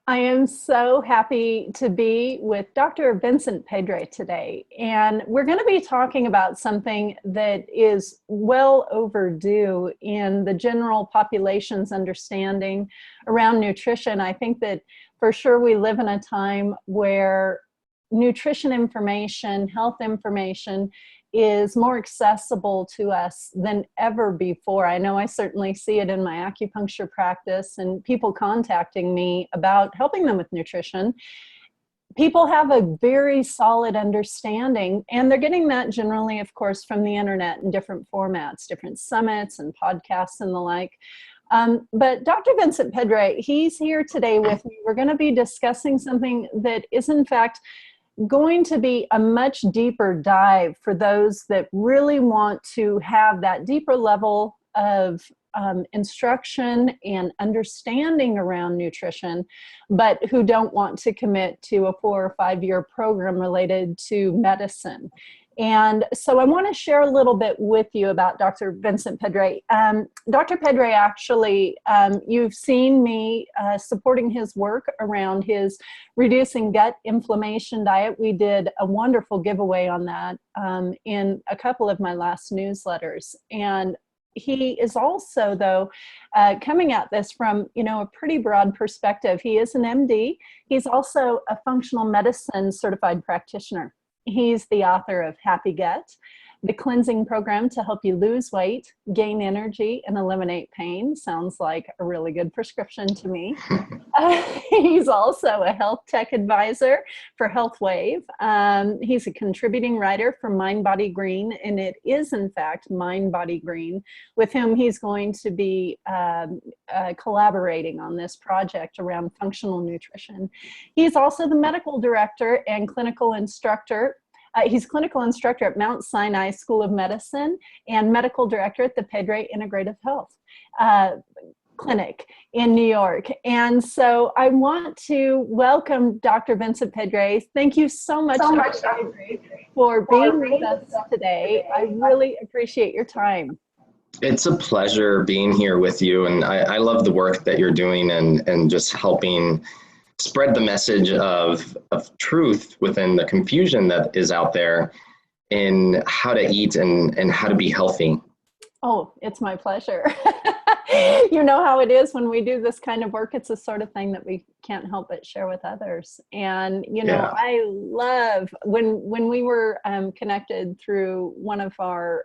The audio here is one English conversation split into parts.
I am so happy to be with Dr. Vincent Pedre today, and we're going to be talking about something that is well overdue in the general population's understanding around nutrition. I think that for sure we live in a time where nutrition information, health information is more accessible to us than ever before. I know I certainly see it in my acupuncture practice and people contacting me about helping them with nutrition. People have a very solid understanding, and they're getting that generally, of course, from the internet in different formats, different summits and podcasts and the like. But Dr. Vincent Pedre, he's here today with me. We're going to be discussing something that is, in fact, going to be a much deeper dive for those that really want to have that deeper level of instruction and understanding around nutrition, but who don't want to commit to a 4 or 5 year program related to medicine. And so I want to share a little bit with you about Dr. Vincent Pedre. Dr. Pedre, actually, you've seen me supporting his work around his reducing gut inflammation diet. We did a wonderful giveaway on that in a couple of my last newsletters. And he is also, though, coming at this from, a pretty broad perspective. He is an MD. He's also a functional medicine certified practitioner. He's the author of Happy Gut, the cleansing program to help you lose weight, gain energy, and eliminate pain. Sounds like a really good prescription to me. He's also a health tech advisor for HealthWave. He's a contributing writer for MindBodyGreen, and it is, in fact, MindBodyGreen, with whom he's going to be collaborating on this project around functional nutrition. He's also the medical director and clinical instructor. He's clinical instructor at Mount Sinai School of Medicine and medical director at the Pedre Integrative Health Clinic in New York. And so I want to welcome Dr. Vincent Pedre. Thank you so much, Dr. Pedre, for being with us today. I really appreciate your time. It's a pleasure being here with you. And I love the work that you're doing and just helping spread the message of truth within the confusion that is out there in how to eat and how to be healthy. Oh, it's my pleasure. You know how it is when we do this kind of work. It's the sort of thing that we can't help but share with others. And, Yeah. I love when we were connected through one of our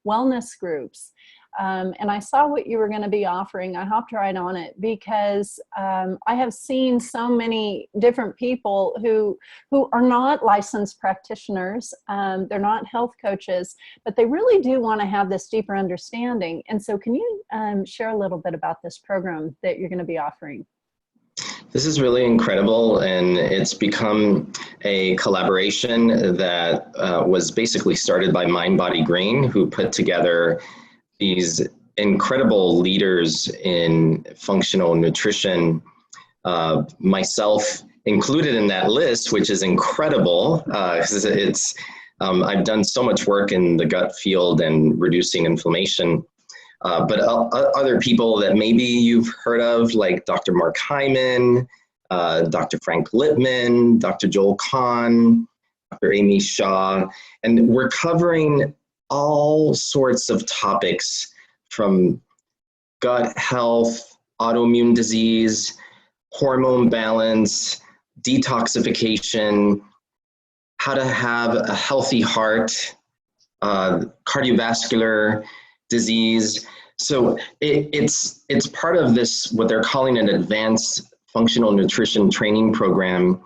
wellness groups, and I saw what you were going to be offering. I hopped right on it because I have seen so many different people who are not licensed practitioners. They're not health coaches, but they really do want to have this deeper understanding. And so can you share a little bit about this program that you're going to be offering? This is really incredible, and it's become a collaboration that was basically started by MindBodyGreen, who put together these incredible leaders in functional nutrition, myself included in that list, which is incredible. I've done so much work in the gut field and reducing inflammation, but other people that maybe you've heard of, like Dr. Mark Hyman, Dr. Frank Lippman, Dr. Joel Kahn, Dr. Amy Shaw, and we're covering all sorts of topics from gut health, autoimmune disease, hormone balance, detoxification, how to have a healthy heart, cardiovascular disease. So it's part of this, what they're calling an advanced functional nutrition training program.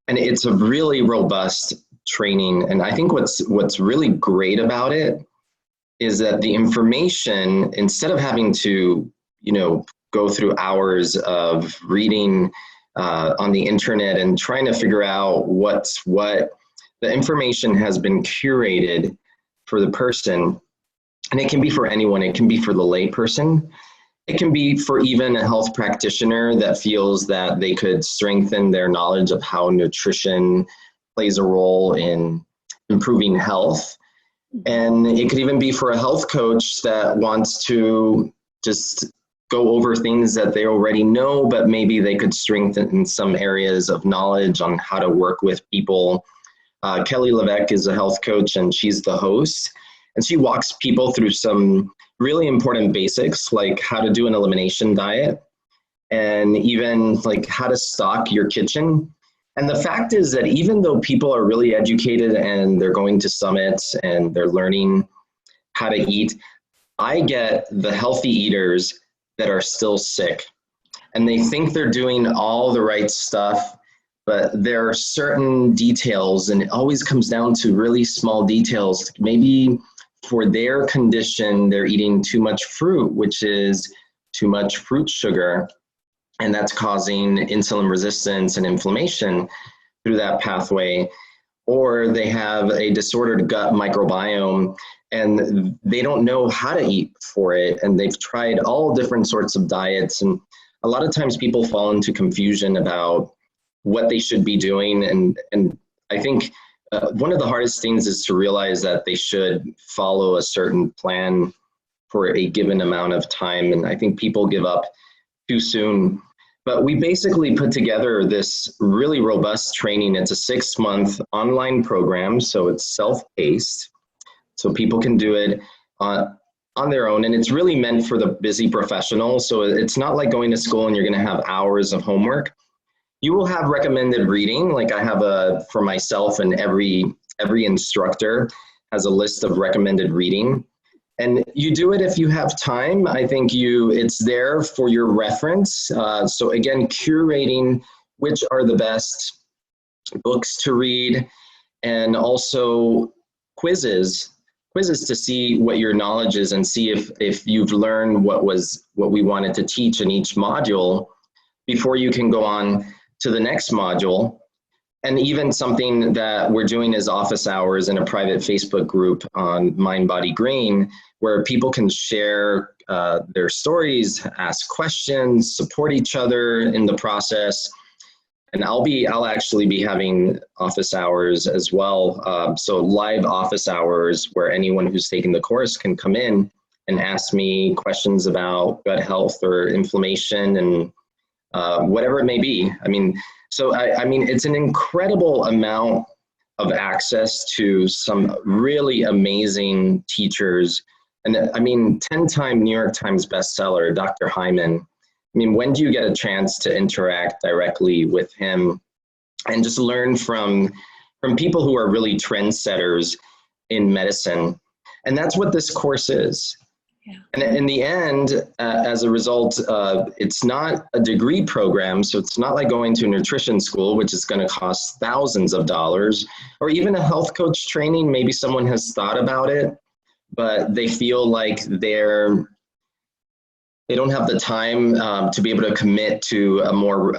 And it's a really robust training. And I think what's really great about it is that the information, instead of having to, go through hours of reading on the internet and trying to figure out what's what, the information has been curated for the person. And it can be for anyone. It can be for the lay person. It can be for even a health practitioner that feels that they could strengthen their knowledge of how nutrition plays a role in improving health. And it could even be for a health coach that wants to just go over things that they already know, but maybe they could strengthen some areas of knowledge on how to work with people. Kelly Levesque is a health coach, and she's the host. And she walks people through some really important basics, like how to do an elimination diet, and even like how to stock your kitchen. And the fact is that even though people are really educated and they're going to summits and they're learning how to eat, I get the healthy eaters that are still sick. And they think they're doing all the right stuff, but there are certain details, and it always comes down to really small details. Maybe for their condition, they're eating too much fruit, which is too much fruit sugar. And that's causing insulin resistance and inflammation through that pathway. Or they have a disordered gut microbiome and they don't know how to eat for it. And they've tried all different sorts of diets. And a lot of times people fall into confusion about what they should be doing. And I think one of the hardest things is to realize that they should follow a certain plan for a given amount of time. And I think people give up too soon. But we basically put together this really robust training. It's a 6-month online program, so it's self-paced. So people can do it on their own. And it's really meant for the busy professional. So it's not like going to school and you're going to have hours of homework. You will have recommended reading. Like I have for myself, and every instructor has a list of recommended reading. And you do it if you have time. I think it's there for your reference. So again, curating which are the best books to read, and also quizzes to see what your knowledge is and see if you've learned what we wanted to teach in each module before you can go on to the next module. And even something that we're doing is office hours in a private Facebook group on MindBodyGreen, where people can share their stories, ask questions, support each other in the process. And I'll actually be having office hours as well. So live office hours where anyone who's taking the course can come in and ask me questions about gut health or inflammation and whatever it may be. I mean, it's an incredible amount of access to some really amazing teachers. And 10-time New York Times bestseller, Dr. Hyman. I mean, when do you get a chance to interact directly with him and just learn from people who are really trendsetters in medicine? And that's what this course is. Yeah. And in the end, as a result, it's not a degree program, so it's not like going to a nutrition school, which is going to cost thousands of dollars, or even a health coach training. Maybe someone has thought about it, but they feel like they don't have the time to be able to commit to a more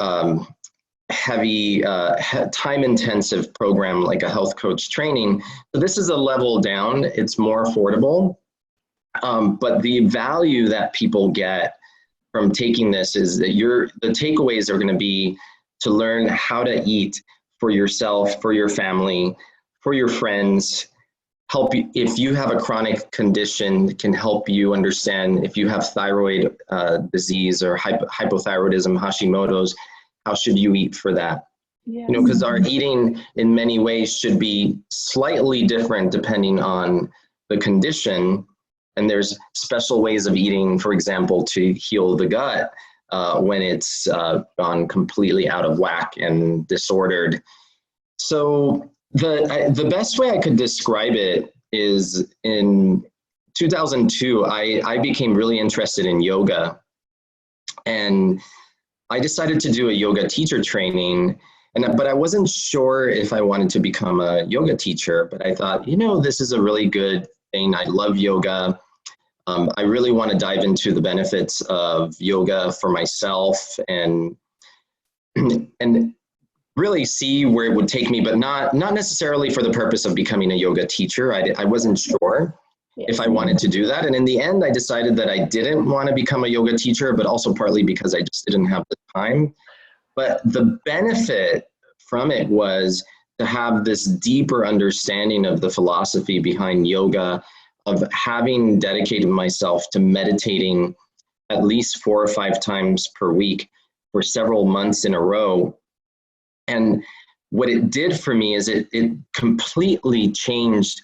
heavy, time-intensive program like a health coach training. So this is a level down. It's more affordable. But the value that people get from taking this is that the takeaways are going to be to learn how to eat for yourself, for your family, for your friends. Help you if you have a chronic condition, can help you understand if you have thyroid disease or hypothyroidism, Hashimoto's, how should you eat for that? Yes. Because our eating in many ways should be slightly different depending on the condition. And there's special ways of eating, for example, to heal the gut when it's gone completely out of whack and disordered. So the best way I could describe it is in 2002, I became really interested in yoga. And I decided to do a yoga teacher training, but I wasn't sure if I wanted to become a yoga teacher, but I thought, this is a really good thing. I love yoga. I really want to dive into the benefits of yoga for myself and really see where it would take me, but not necessarily for the purpose of becoming a yoga teacher. I wasn't sure if I wanted to do that. And in the end, I decided that I didn't want to become a yoga teacher, but also partly because I just didn't have the time. But the benefit from it was to have this deeper understanding of the philosophy behind yoga, of having dedicated myself to meditating at least 4 or 5 times per week for several months in a row. And what it did for me is it completely changed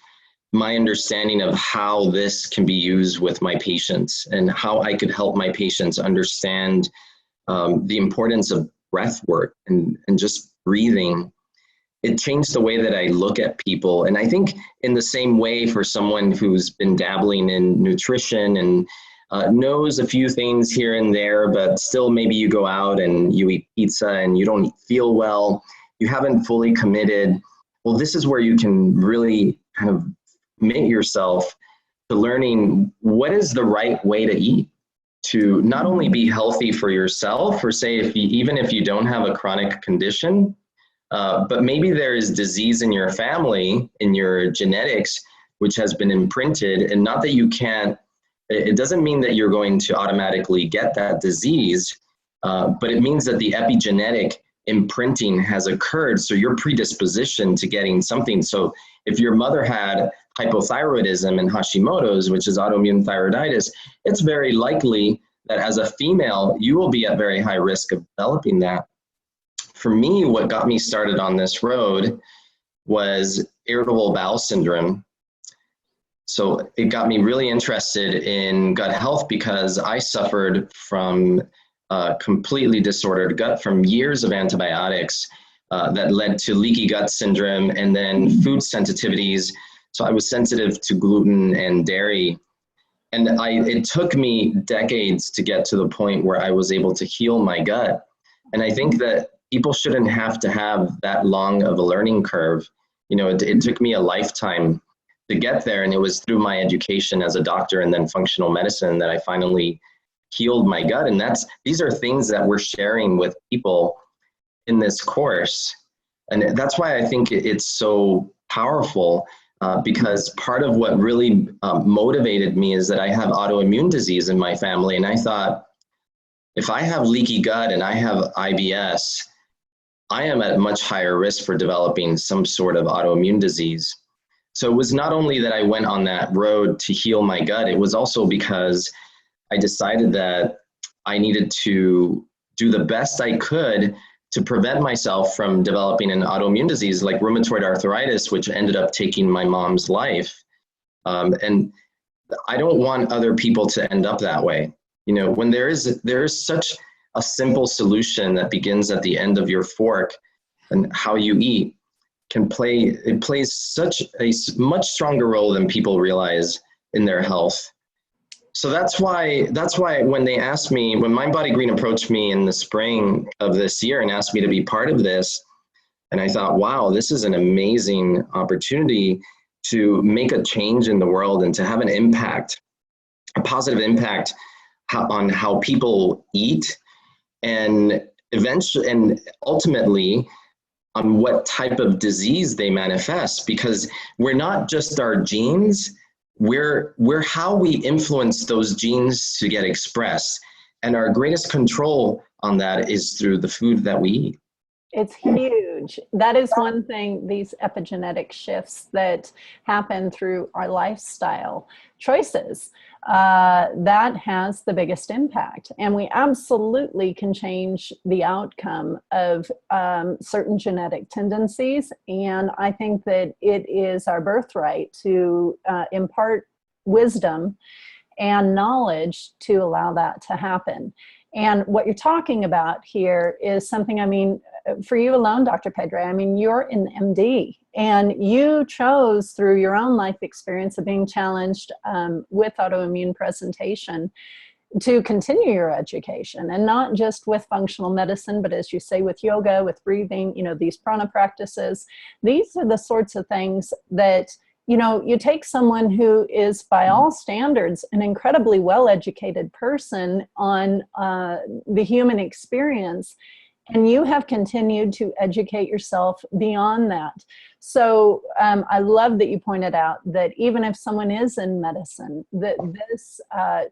my understanding of how this can be used with my patients and how I could help my patients understand the importance of breath work and just breathing. It changed the way that I look at people. And I think in the same way for someone who's been dabbling in nutrition and knows a few things here and there, but still maybe you go out and you eat pizza and you don't feel well, you haven't fully committed. Well, this is where you can really kind of commit yourself to learning what is the right way to eat to not only be healthy for yourself, or say even if you don't have a chronic condition, but maybe there is disease in your family, in your genetics, which has been imprinted, and not that you can't, it doesn't mean that you're going to automatically get that disease, but it means that the epigenetic imprinting has occurred, so your predisposition to getting something. So if your mother had hypothyroidism and Hashimoto's, which is autoimmune thyroiditis, it's very likely that as a female, you will be at very high risk of developing that. For me, what got me started on this road was irritable bowel syndrome. So it got me really interested in gut health because I suffered from a completely disordered gut from years of antibiotics that led to leaky gut syndrome and then food sensitivities. So I was sensitive to gluten and dairy. And it took me decades to get to the point where I was able to heal my gut. And I think that people shouldn't have to have that long of a learning curve. You know, it took me a lifetime to get there. And it was through my education as a doctor and then functional medicine that I finally healed my gut. And these are things that we're sharing with people in this course. And that's why I think it's so powerful. Because part of what really motivated me is that I have autoimmune disease in my family. And I thought, if I have leaky gut and I have IBS, I am at much higher risk for developing some sort of autoimmune disease. So it was not only that I went on that road to heal my gut, it was also because I decided that I needed to do the best I could to prevent myself from developing an autoimmune disease like rheumatoid arthritis, which ended up taking my mom's life. And I don't want other people to end up that way. You know, when there is such a simple solution that begins at the end of your fork, and how you eat plays such a much stronger role than people realize in their health. So that's why when they asked me, when MindBodyGreen approached me in the spring of this year and asked me to be part of this, and I thought, wow, this is an amazing opportunity to make a change in the world and to have an impact, a positive impact on how people eat, and eventually and ultimately on what type of disease they manifest, because we're not just our genes, we're how we influence those genes to get expressed. And our greatest control on that is through the food that we eat. It's huge. That is one thing, these epigenetic shifts that happen through our lifestyle choices, that has the biggest impact. And we absolutely can change the outcome of certain genetic tendencies. And I think that it is our birthright to impart wisdom and knowledge to allow that to happen. And what you're talking about here is something, I mean, for you alone, Dr. Pedre, I mean, you're an MD and you chose through your own life experience of being challenged with autoimmune presentation to continue your education, and not just with functional medicine, but as you say, with yoga, with breathing, you know, these prana practices. These are the sorts of things that, you know, you take someone who is by all standards an incredibly well-educated person on the human experience, and you have continued to educate yourself beyond that. So I love that you pointed out that even if someone is in medicine, that this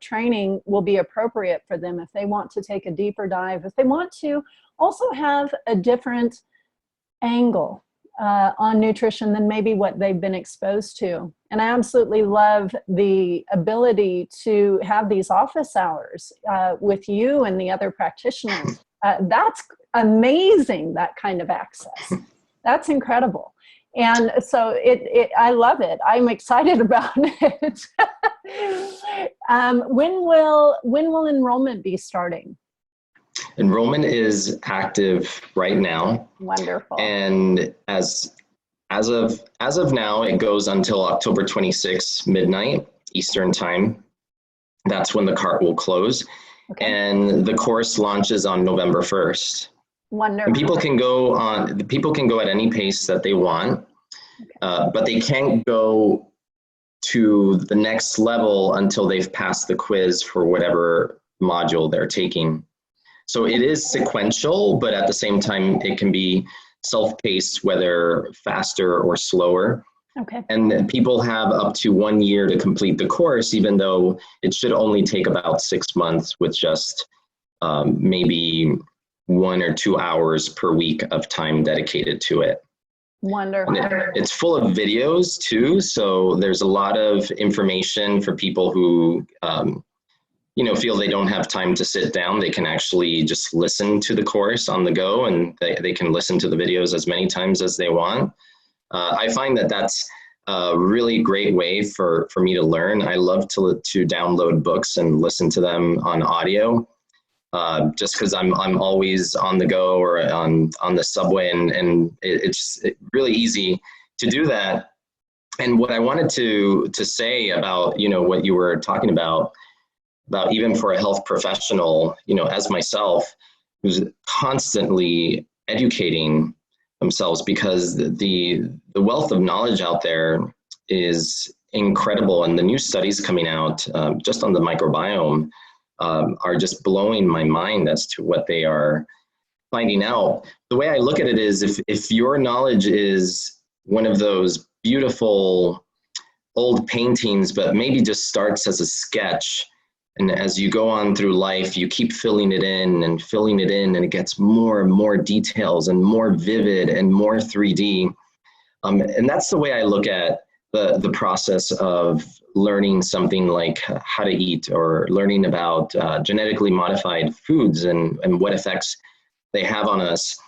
training will be appropriate for them if they want to take a deeper dive, if they want to also have a different angle on nutrition than maybe what they've been exposed to. And I absolutely love the ability to have these office hours with you and the other practitioners. That's amazing, that kind of access. That's incredible. And so I love it. I'm excited about it. When will enrollment be starting? Enrollment is active right now. Wonderful. And as of now, it goes until October 26th, midnight Eastern time. That's when the cart will close. Okay. And the course launches on November 1st. Wonderful. And people can go at any pace that they want, okay. But they can't go to the next level until they've passed the quiz for whatever module they're taking. So it is sequential, but at the same time, it can be self-paced, whether faster or slower. Okay. And people have up to 1 year to complete the course, even though it should only take about 6 months with just maybe 1 or 2 hours per week of time dedicated to it. Wonderful. It's full of videos too, so there's a lot of information for people who feel they don't have time to sit down. They can actually just listen to the course on the go, and they can listen to the videos as many times as they want. I find that that's a really great way for me to learn. I love to download books and listen to them on audio, just because I'm always on the go or on the subway, and it's really easy to do that. And what I wanted to say about what you were talking about even for a health professional, as myself, who's constantly educating themselves, because the wealth of knowledge out there is incredible, and the new studies coming out just on the microbiome are just blowing my mind as to what they are finding out. The way I look at it is, if your knowledge is one of those beautiful old paintings, but maybe just starts as a sketch, and as you go on through life, you keep filling it in, and it gets more and more details and more vivid and more 3D. And that's the way I look at the process of learning something like how to eat, or learning about genetically modified foods and what effects they have on us.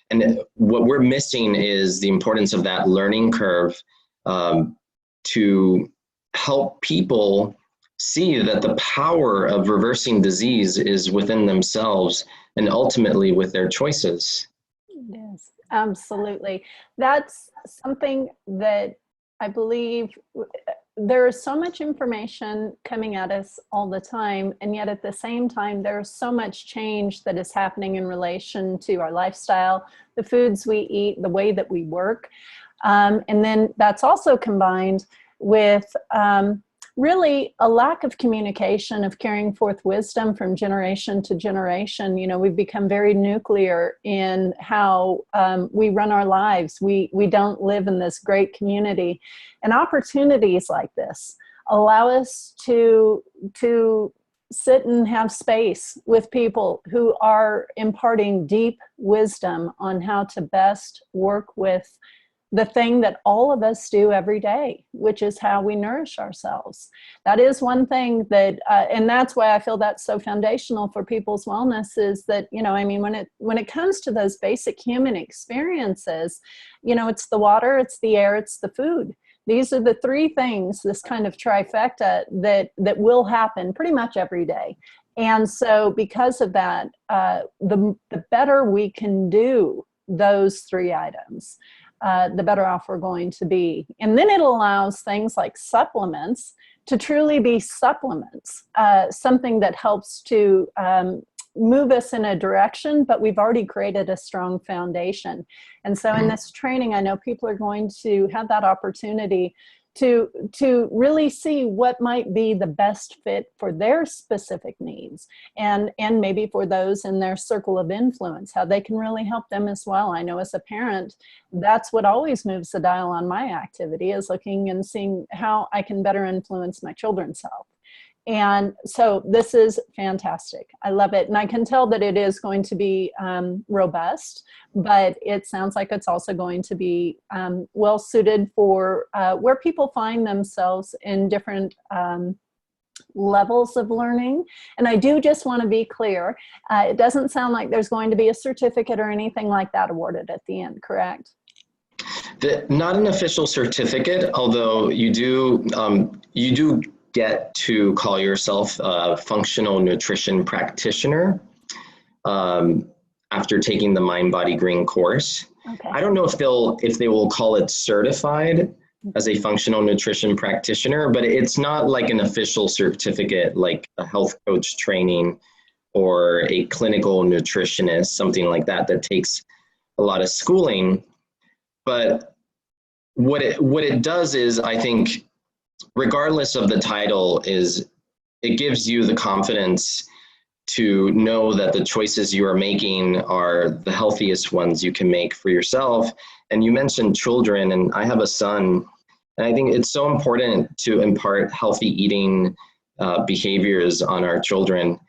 And what we're missing is the importance of that learning curve to help people see that the power of reversing disease is within themselves and ultimately with their choices. Yes, absolutely. That's something that I believe there is so much information coming at us all the time, and yet at the same time, there's so much change that is happening in relation to our lifestyle, the foods we eat, the way that we work. And then that's also combined with really a lack of communication, of carrying forth wisdom from generation to generation. We've become very nuclear in how we run our lives. We don't live in this great community. And opportunities like this allow us to sit and have space with people who are imparting deep wisdom on how to best work with the thing that all of us do every day, which is how we nourish ourselves. That is one thing that, and that's why I feel that's so foundational for people's wellness, is that, when it comes to those basic human experiences, it's the water, it's the air, it's the food. These are the three things, this kind of trifecta that will happen pretty much every day. And so because of that, the better we can do those three items, the better off we're going to be. And then it allows things like supplements to truly be supplements, something that helps to move us in a direction, but we've already created a strong foundation. And so in this training, I know people are going to have that opportunity to really see what might be the best fit for their specific needs, and maybe for those in their circle of influence, how they can really help them as well. I know as a parent, that's what always moves the dial on my activity, is looking and seeing how I can better influence my children's health. And so this is fantastic. I love it. And I can tell that it is going to be robust, but it sounds like it's also going to be well suited for where people find themselves in different levels of learning. And I do just want to be clear, it doesn't sound like there's going to be a certificate or anything like that awarded at the end, correct? Not an official certificate, although you do get to call yourself a functional nutrition practitioner after taking the MindBodyGreen course. Okay. I don't know if they will call it certified as a functional nutrition practitioner, but it's not like an official certificate like a health coach training or a clinical nutritionist, something like that takes a lot of schooling. But what it does is, I think, regardless of the title, is it gives you the confidence to know that the choices you are making are the healthiest ones you can make for yourself. And you mentioned children, and I have a son, and I think it's so important to impart healthy eating behaviors on our children.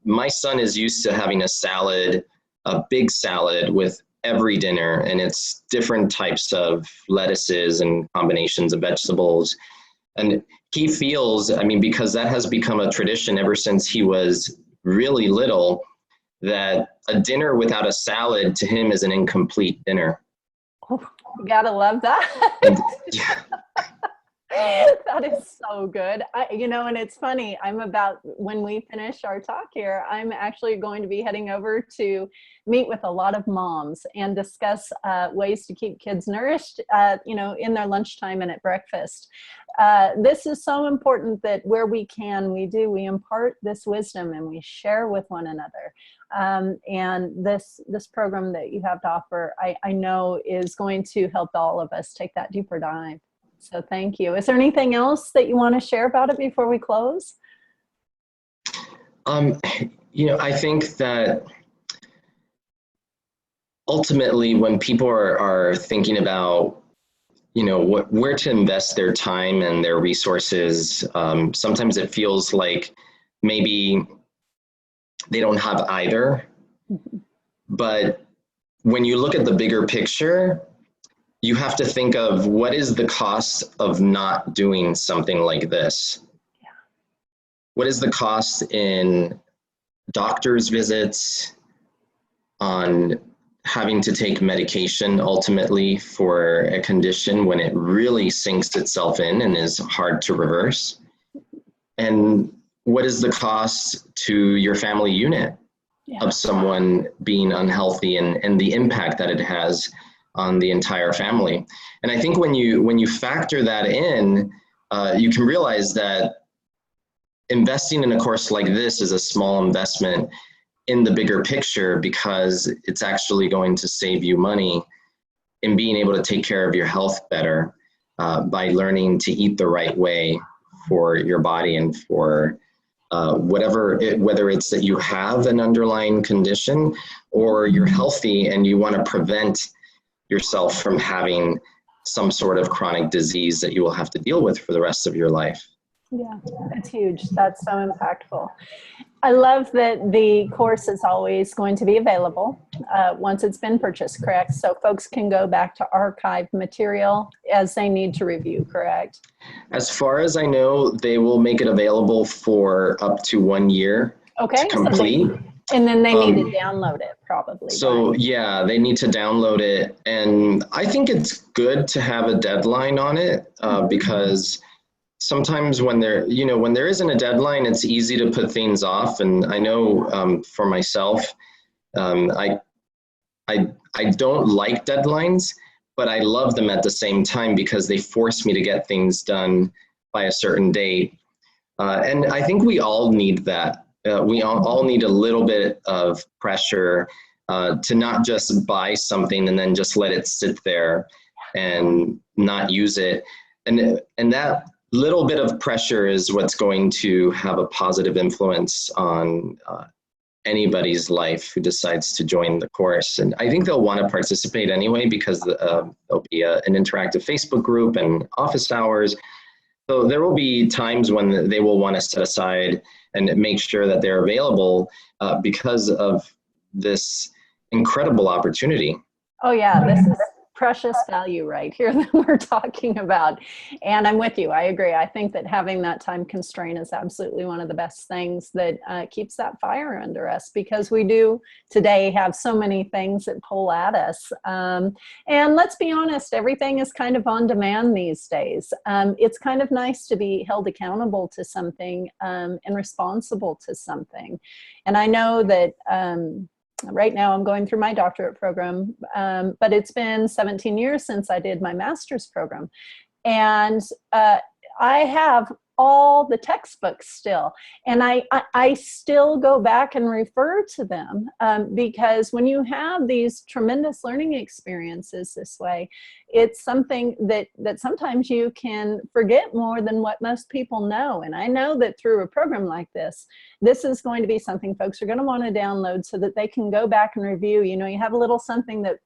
My son is used to having a big salad with every dinner, and it's different types of lettuces and combinations of vegetables. And he feels, I mean, because that has become a tradition ever since he was really little, that a dinner without a salad to him is an incomplete dinner. Oh, you gotta love that. And, yeah. That is so good. And it's funny, when we finish our talk here, I'm actually going to be heading over to meet with a lot of moms and discuss ways to keep kids nourished, in their lunchtime and at breakfast. This is so important that where we can, we impart this wisdom and we share with one another. And this program that you have to offer, I know is going to help all of us take that deeper dive. So thank you. Is there anything else that you want to share about it before we close? I think that ultimately when people are thinking about, where to invest their time and their resources, sometimes it feels like maybe they don't have either. Mm-hmm. But when you look at the bigger picture, you have to think of what is the cost of not doing something like this? Yeah. What is the cost in doctor's visits, on having to take medication ultimately for a condition when it really sinks itself in and is hard to reverse? And what is the cost to your family unit of someone being unhealthy and the impact that it has on the entire family? And I think when you factor that in, you can realize that investing in a course like this is a small investment in the bigger picture, because it's actually going to save you money in being able to take care of your health better by learning to eat the right way for your body and for whether it's that you have an underlying condition or you're healthy and you want to prevent yourself from having some sort of chronic disease that you will have to deal with for the rest of your life. Yeah, that's huge. That's so impactful. I love that the course is always going to be available once it's been purchased, correct? So folks can go back to archive material as they need to review, correct? As far as I know, they will make it available for up to 1 year to complete. And then they need to download it probably. So right? Yeah, they need to download it. And I think it's good to have a deadline on it because sometimes when there isn't a deadline, it's easy to put things off. And I know for myself, I don't like deadlines, but I love them at the same time because they force me to get things done by a certain date. And I think we all need that. We all need a little bit of pressure to not just buy something and then just let it sit there and not use it. And that little bit of pressure is what's going to have a positive influence on anybody's life who decides to join the course. And I think they'll want to participate anyway because there'll be an interactive Facebook group and office hours. So there will be times when they will want to set aside and make sure that they're available because of this incredible opportunity. Oh yeah, this is precious value right here that we're talking about. And I'm with you. I agree. I think that having that time constraint is absolutely one of the best things that keeps that fire under us, because we do today have so many things that pull at us. And let's be honest, everything is kind of on demand these days. It's kind of nice to be held accountable to something and responsible to something. And I know that right now I'm going through my doctorate program, but it's been 17 years since I did my master's program. And I have all the textbooks still. And I still go back and refer to them because when you have these tremendous learning experiences this way, it's something that sometimes you can forget more than what most people know. And I know that through a program like this is going to be something folks are going to want to download so that they can go back and review. You know, you have a little something that,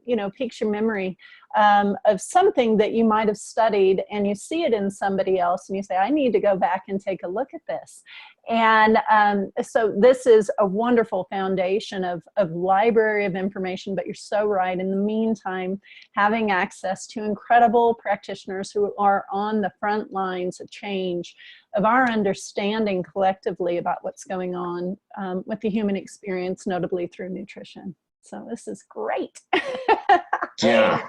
you know, piques your memory of something that you might have studied, and you see it in somebody else and you say, I need to go back and take a look at this. And so this is a wonderful foundation of library of information, but you're so right. In the meantime, having access to incredible practitioners who are on the front lines of change, of our understanding collectively about what's going on with the human experience, notably through nutrition. So this is great. Yeah.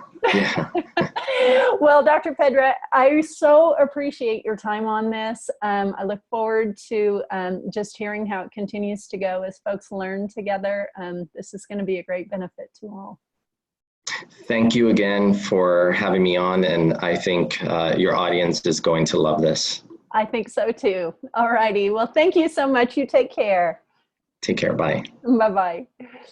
Well, Dr. Pedre, I so appreciate your time on this. I look forward to just hearing how it continues to go as folks learn together. This is going to be a great benefit to all. Thank you again for having me on, and I think your audience is going to love this. I think so too. All righty. Well, thank you so much. You take care. Take care. Bye. Bye-bye.